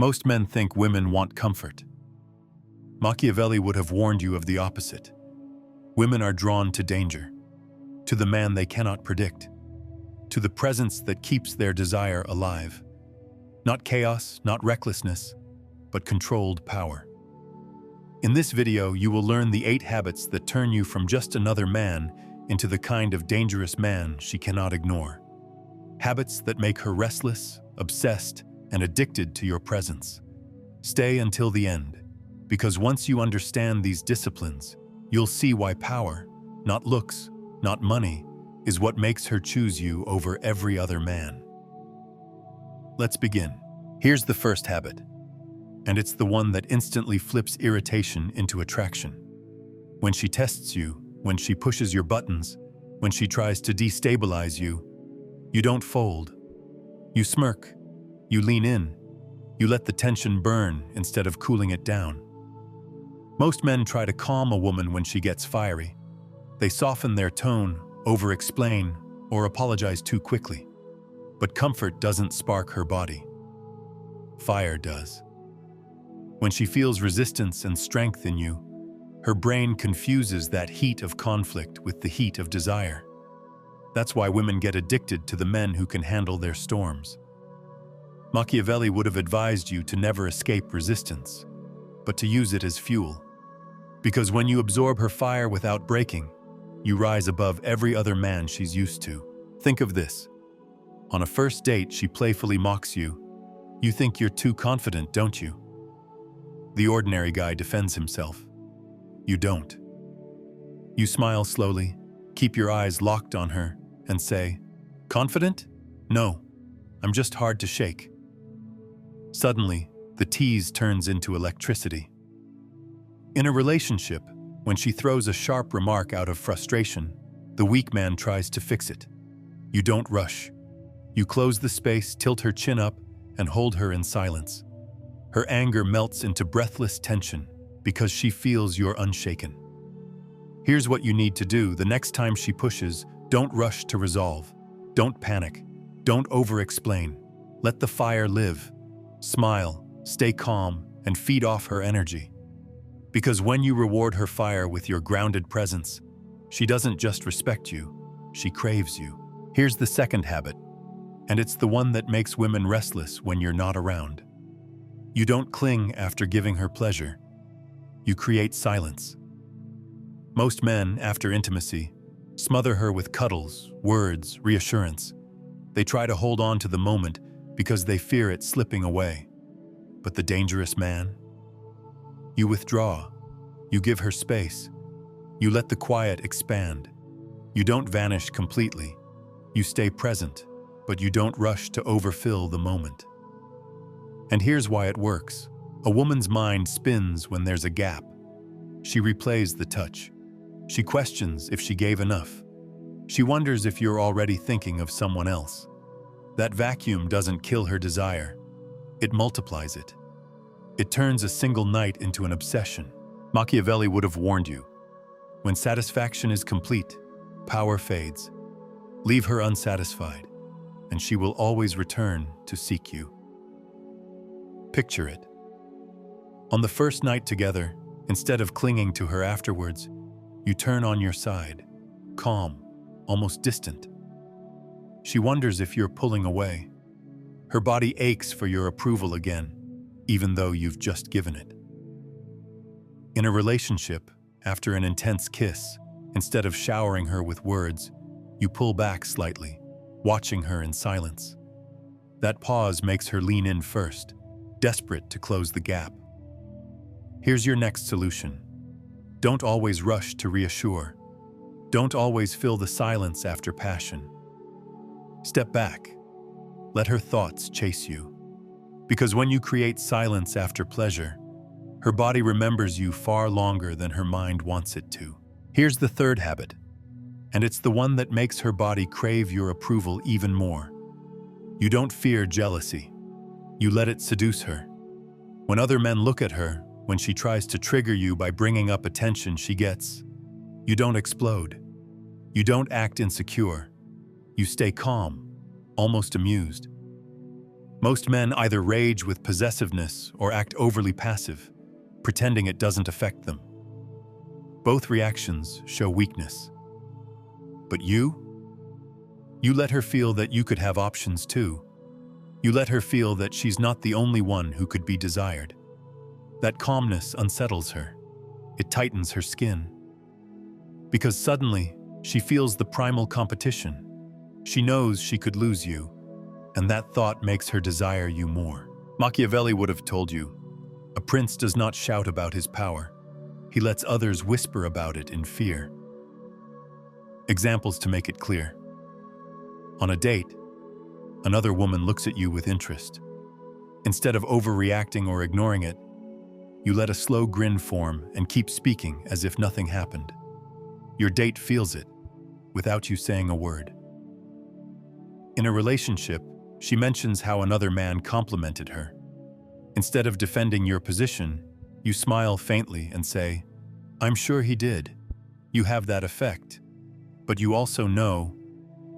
Most men think women want comfort. Machiavelli would have warned you of the opposite. Women are drawn to danger, to the man they cannot predict, to the presence that keeps their desire alive. Not chaos, not recklessness, but controlled power. In this video, you will learn the 8 habits that turn you from just another man into the kind of dangerous man she cannot ignore. Habits that make her restless, obsessed, and addicted to your presence. Stay until the end, because once you understand these disciplines, you'll see why power, not looks, not money, is what makes her choose you over every other man. Let's begin. Here's the first habit, and it's the one that instantly flips irritation into attraction. When she tests you, when she pushes your buttons, when she tries to destabilize you, you don't fold. You smirk. You lean in. You let the tension burn instead of cooling it down. Most men try to calm a woman when she gets fiery. They soften their tone, over-explain, or apologize too quickly. But comfort doesn't spark her body. Fire does. When she feels resistance and strength in you, her brain confuses that heat of conflict with the heat of desire. That's why women get addicted to the men who can handle their storms. Machiavelli would have advised you to never escape resistance, but to use it as fuel. Because when you absorb her fire without breaking, you rise above every other man she's used to. Think of this. On a first date, she playfully mocks you. You think you're too confident, don't you? The ordinary guy defends himself. You don't. You smile slowly, keep your eyes locked on her, and say, "Confident? No, I'm just hard to shake." Suddenly, the tease turns into electricity. In a relationship, when she throws a sharp remark out of frustration, the weak man tries to fix it. You don't rush. You close the space, tilt her chin up, and hold her in silence. Her anger melts into breathless tension because she feels you're unshaken. Here's what you need to do the next time she pushes. Don't rush to resolve. Don't panic. Don't over-explain. Let the fire live. Smile, stay calm, and feed off her energy. Because when you reward her fire with your grounded presence, she doesn't just respect you, she craves you. Here's the second habit, and it's the one that makes women restless when you're not around. You don't cling after giving her pleasure. You create silence. Most men, after intimacy, smother her with cuddles, words, reassurance. They try to hold on to the moment because they fear it slipping away. But the dangerous man? You withdraw. You give her space. You let the quiet expand. You don't vanish completely. You stay present, but you don't rush to overfill the moment. And here's why it works. A woman's mind spins when there's a gap. She replays the touch. She questions if she gave enough. She wonders if you're already thinking of someone else. That vacuum doesn't kill her desire. It multiplies it. It turns a single night into an obsession. Machiavelli would have warned you. When satisfaction is complete, power fades. Leave her unsatisfied, and she will always return to seek you. Picture it. On the first night together, instead of clinging to her afterwards, you turn on your side, calm, almost distant. She wonders if you're pulling away. Her body aches for your approval again, even though you've just given it. In a relationship, after an intense kiss, instead of showering her with words, you pull back slightly, watching her in silence. That pause makes her lean in first, desperate to close the gap. Here's your next solution. Don't always rush to reassure. Don't always fill the silence after passion. Step back. Let her thoughts chase you. Because when you create silence after pleasure, her body remembers you far longer than her mind wants it to. Here's the third habit, and it's the one that makes her body crave your approval even more. You don't fear jealousy. You let it seduce her. When other men look at her, when she tries to trigger you by bringing up attention she gets, you don't explode. You don't act insecure. You stay calm, almost amused. Most men either rage with possessiveness or act overly passive, pretending it doesn't affect them. Both reactions show weakness. But you let her feel that you could have options too. You let her feel that she's not the only one who could be desired. That calmness unsettles her. It tightens her skin. Because suddenly, she feels the primal competition. She knows she could lose you, and that thought makes her desire you more. Machiavelli would have told you, a prince does not shout about his power. He lets others whisper about it in fear. Examples to make it clear. On a date, another woman looks at you with interest. Instead of overreacting or ignoring it, you let a slow grin form and keep speaking as if nothing happened. Your date feels it, without you saying a word. In a relationship, she mentions how another man complimented her. Instead of defending your position, you smile faintly and say, "I'm sure he did." You have that effect. But you also know,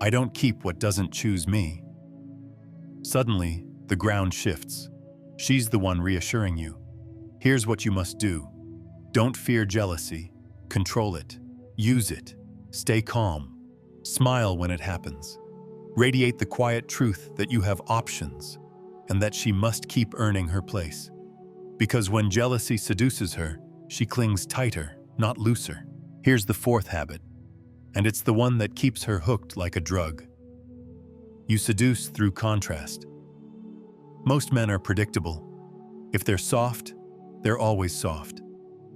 I don't keep what doesn't choose me. Suddenly, the ground shifts. She's the one reassuring you. Here's what you must do. Don't fear jealousy. Control it. Use it. Stay calm. Smile when it happens. Radiate the quiet truth that you have options and that she must keep earning her place. Because when jealousy seduces her, she clings tighter, not looser. Here's the fourth habit, and it's the one that keeps her hooked like a drug. You seduce through contrast. Most men are predictable. If they're soft, they're always soft.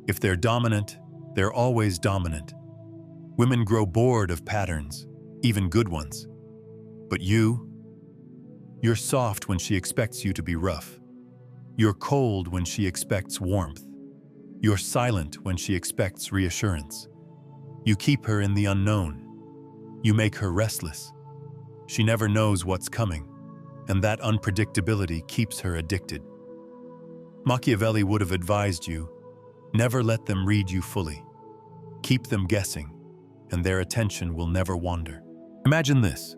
If they're dominant, they're always dominant. Women grow bored of patterns, even good ones. But you're soft when she expects you to be rough. You're cold when she expects warmth. You're silent when she expects reassurance. You keep her in the unknown. You make her restless. She never knows what's coming, and that unpredictability keeps her addicted. Machiavelli would have advised you, never let them read you fully. Keep them guessing, and their attention will never wander. Imagine this.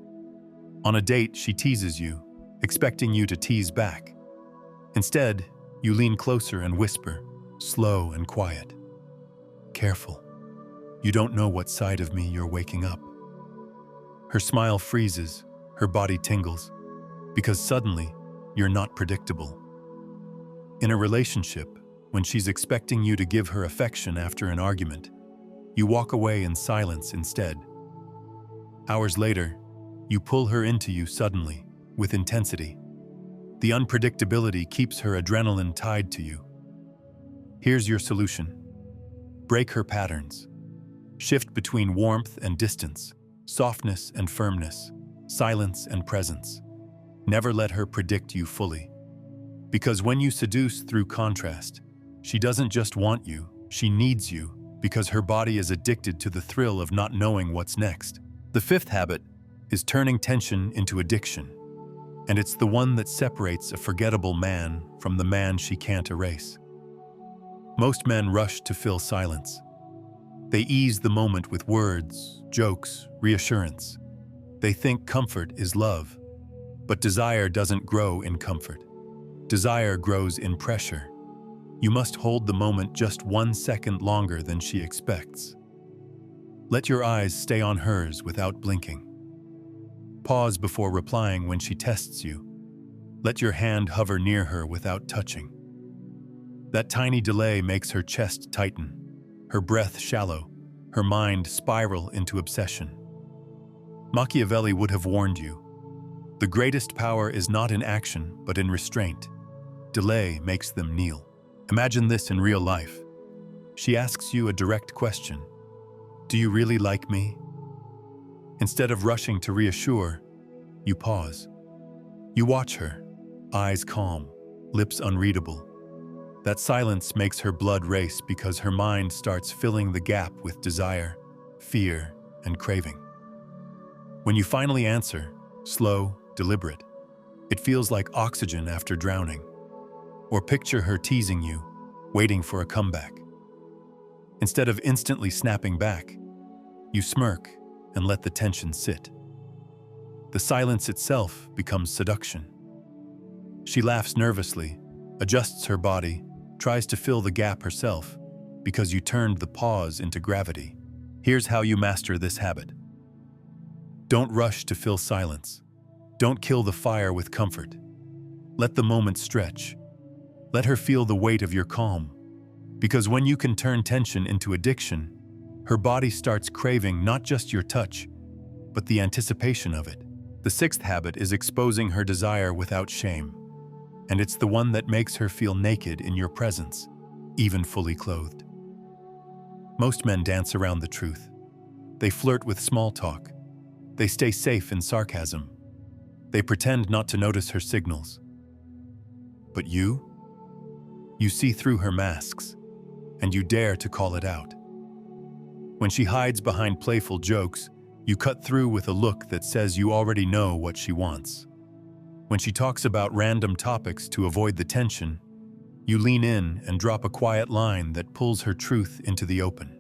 On a date, she teases you, expecting you to tease back. Instead, you lean closer and whisper, slow and quiet. Careful. You don't know what side of me you're waking up. Her smile freezes, her body tingles, because suddenly, you're not predictable. In a relationship, when she's expecting you to give her affection after an argument, you walk away in silence instead. Hours later, you pull her into you suddenly, with intensity. The unpredictability keeps her adrenaline tied to you. Here's your solution. Break her patterns. Shift between warmth and distance, softness and firmness, silence and presence. Never let her predict you fully. Because when you seduce through contrast, she doesn't just want you, she needs you, because her body is addicted to the thrill of not knowing what's next. The fifth habit is turning tension into addiction, and it's the one that separates a forgettable man from the man she can't erase. Most men rush to fill silence. They ease the moment with words, jokes, reassurance. They think comfort is love, but desire doesn't grow in comfort. Desire grows in pressure. You must hold the moment just 1 second longer than she expects. Let your eyes stay on hers without blinking. Pause before replying when she tests you. Let your hand hover near her without touching. That tiny delay makes her chest tighten, her breath shallow, her mind spiral into obsession. Machiavelli would have warned you. The greatest power is not in action, but in restraint. Delay makes them kneel. Imagine this in real life. She asks you a direct question. Do you really like me? Instead of rushing to reassure, you pause. You watch her, eyes calm, lips unreadable. That silence makes her blood race because her mind starts filling the gap with desire, fear, and craving. When you finally answer, slow, deliberate, it feels like oxygen after drowning. Or picture her teasing you, waiting for a comeback. Instead of instantly snapping back, you smirk and let the tension sit. The silence itself becomes seduction. She laughs nervously, adjusts her body, tries to fill the gap herself, because you turned the pause into gravity. Here's how you master this habit. Don't rush to fill silence. Don't kill the fire with comfort. Let the moment stretch. Let her feel the weight of your calm. Because when you can turn tension into addiction, her body starts craving not just your touch, but the anticipation of it. The sixth habit is exposing her desire without shame. And it's the one that makes her feel naked in your presence, even fully clothed. Most men dance around the truth. They flirt with small talk. They stay safe in sarcasm. They pretend not to notice her signals. But you see through her masks, and you dare to call it out. When she hides behind playful jokes, you cut through with a look that says you already know what she wants. When she talks about random topics to avoid the tension, you lean in and drop a quiet line that pulls her truth into the open.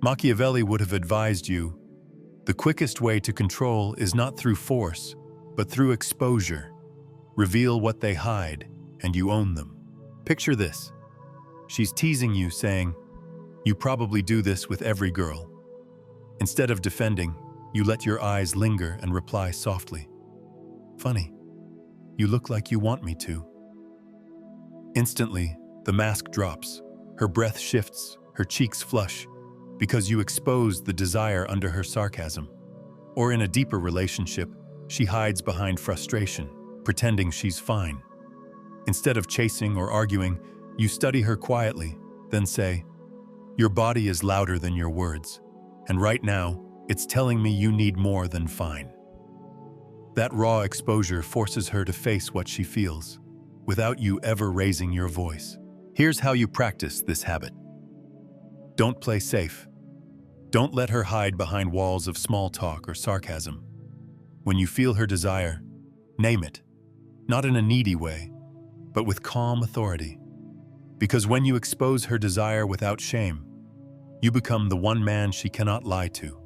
Machiavelli would have advised you, the quickest way to control is not through force, but through exposure. Reveal what they hide, and you own them. Picture this. She's teasing you, saying, "You probably do this with every girl." Instead of defending, you let your eyes linger and reply softly, "Funny, you look like you want me to." Instantly, the mask drops, her breath shifts, her cheeks flush, because you exposed the desire under her sarcasm. Or in a deeper relationship, she hides behind frustration, pretending she's fine. Instead of chasing or arguing, you study her quietly, then say, "Your body is louder than your words, and right now, it's telling me you need more than fine." That raw exposure forces her to face what she feels, without you ever raising your voice. Here's how you practice this habit. Don't play safe. Don't let her hide behind walls of small talk or sarcasm. When you feel her desire, name it, not in a needy way, but with calm authority. Because when you expose her desire without shame, you become the one man she cannot lie to,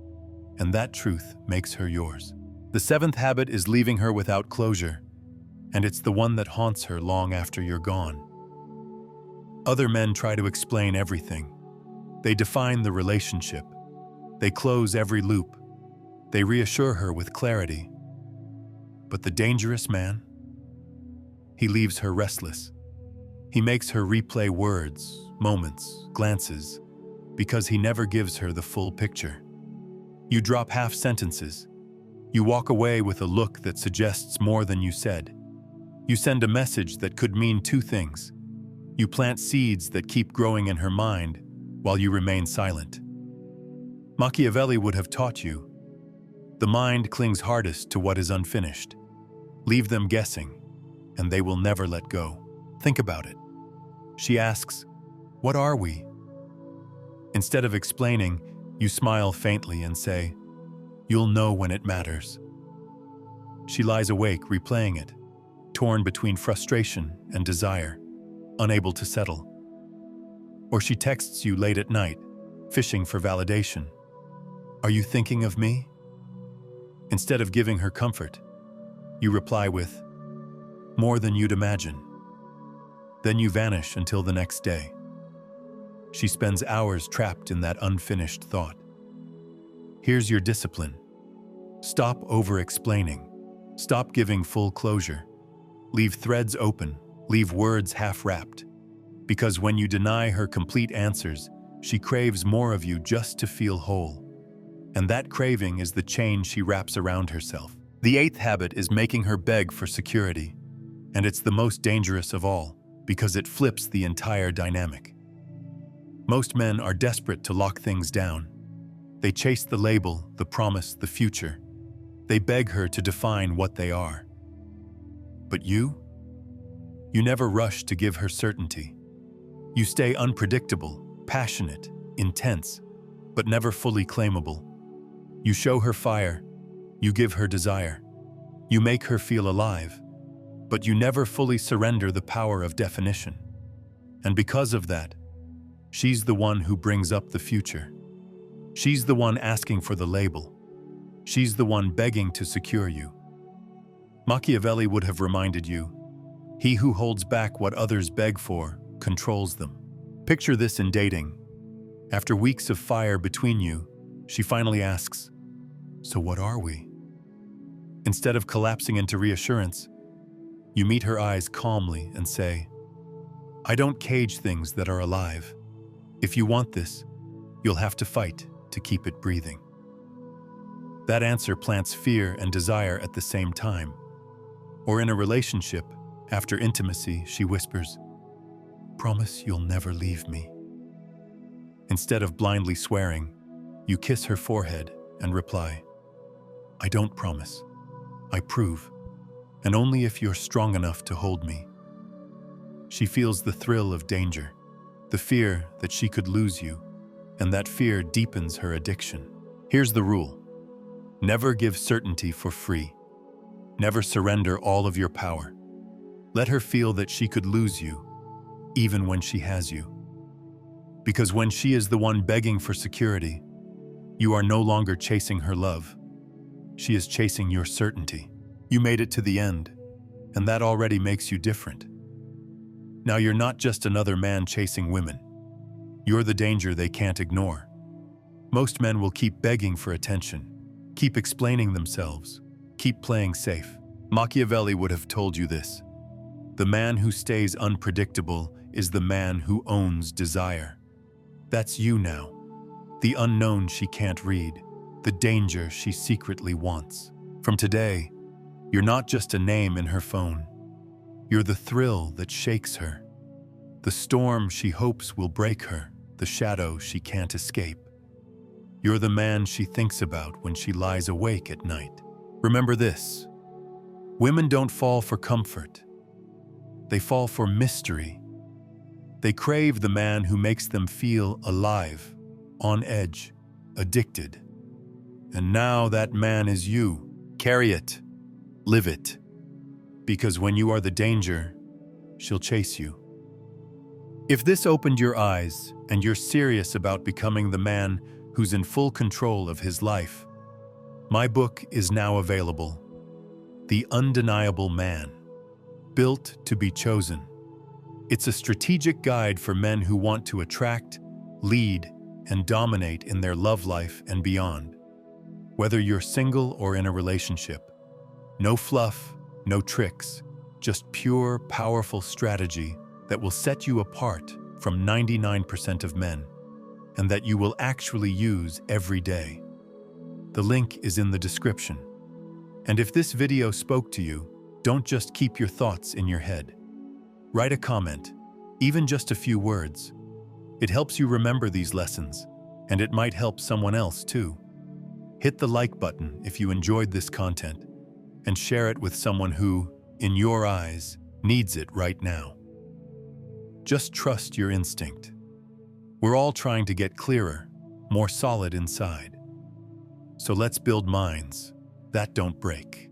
and that truth makes her yours. The seventh habit is leaving her without closure, and it's the one that haunts her long after you're gone. Other men try to explain everything. They define the relationship. They close every loop. They reassure her with clarity. But the dangerous man? He leaves her restless. He makes her replay words, moments, glances, because he never gives her the full picture. You drop half sentences. You walk away with a look that suggests more than you said. You send a message that could mean two things. You plant seeds that keep growing in her mind while you remain silent. Machiavelli would have taught you, the mind clings hardest to what is unfinished. Leave them guessing, and they will never let go. Think about it. She asks, "What are we?" Instead of explaining, you smile faintly and say, "You'll know when it matters." She lies awake replaying it, torn between frustration and desire, unable to settle. Or she texts you late at night, fishing for validation. "Are you thinking of me?" Instead of giving her comfort, you reply with, "More than you'd imagine." Then you vanish until the next day. She spends hours trapped in that unfinished thought. Here's your discipline. Stop over-explaining. Stop giving full closure. Leave threads open. Leave words half-wrapped. Because when you deny her complete answers, she craves more of you just to feel whole. And that craving is the chain she wraps around herself. The eighth habit is making her beg for security. And it's the most dangerous of all, because it flips the entire dynamic. Most men are desperate to lock things down. They chase the label, the promise, the future. They beg her to define what they are. But you never rush to give her certainty. You stay unpredictable, passionate, intense, but never fully claimable. You show her fire, you give her desire. You make her feel alive, but you never fully surrender the power of definition. And because of that, she's the one who brings up the future. She's the one asking for the label. She's the one begging to secure you. Machiavelli would have reminded you, He who holds back what others beg for controls them. Picture this in dating. After weeks of fire between you, she finally asks, "So what are we?" Instead of collapsing into reassurance, you meet her eyes calmly and say, "I don't cage things that are alive. If you want this, you'll have to fight to keep it breathing." That answer plants fear and desire at the same time. Or in a relationship, after intimacy, she whispers, "Promise you'll never leave me." Instead of blindly swearing, you kiss her forehead and reply, "I don't promise. I prove, and only if you're strong enough to hold me." She feels the thrill of danger, the fear that she could lose you, and that fear deepens her addiction. Here's the rule. Never give certainty for free. Never surrender all of your power. Let her feel that she could lose you, even when she has you. Because when she is the one begging for security, you are no longer chasing her love. She is chasing your certainty. You made it to the end, and that already makes you different. Now you're not just another man chasing women. You're the danger they can't ignore. Most men will keep begging for attention, keep explaining themselves, keep playing safe. Machiavelli would have told you this. The man who stays unpredictable is the man who owns desire. That's you now. The unknown she can't read, the danger she secretly wants. From today, you're not just a name in her phone. You're the thrill that shakes her, the storm she hopes will break her, the shadow she can't escape. You're the man she thinks about when she lies awake at night. Remember this: women don't fall for comfort. They fall for mystery. They crave the man who makes them feel alive, on edge, addicted. And now that man is you. Carry it. Live it. Because when you are the danger, she'll chase you. If this opened your eyes and you're serious about becoming the man who's in full control of his life, my book is now available. The Undeniable Man, Built to be Chosen. It's a strategic guide for men who want to attract, lead, and dominate in their love life and beyond. Whether you're single or in a relationship, no fluff, no tricks, just pure, powerful strategy that will set you apart from 99% of men, and that you will actually use every day. The link is in the description. And if this video spoke to you, don't just keep your thoughts in your head. Write a comment, even just a few words. It helps you remember these lessons, and it might help someone else too. Hit the like button if you enjoyed this content, and share it with someone who, in your eyes, needs it right now. Just trust your instinct. We're all trying to get clearer, more solid inside. So let's build minds that don't break.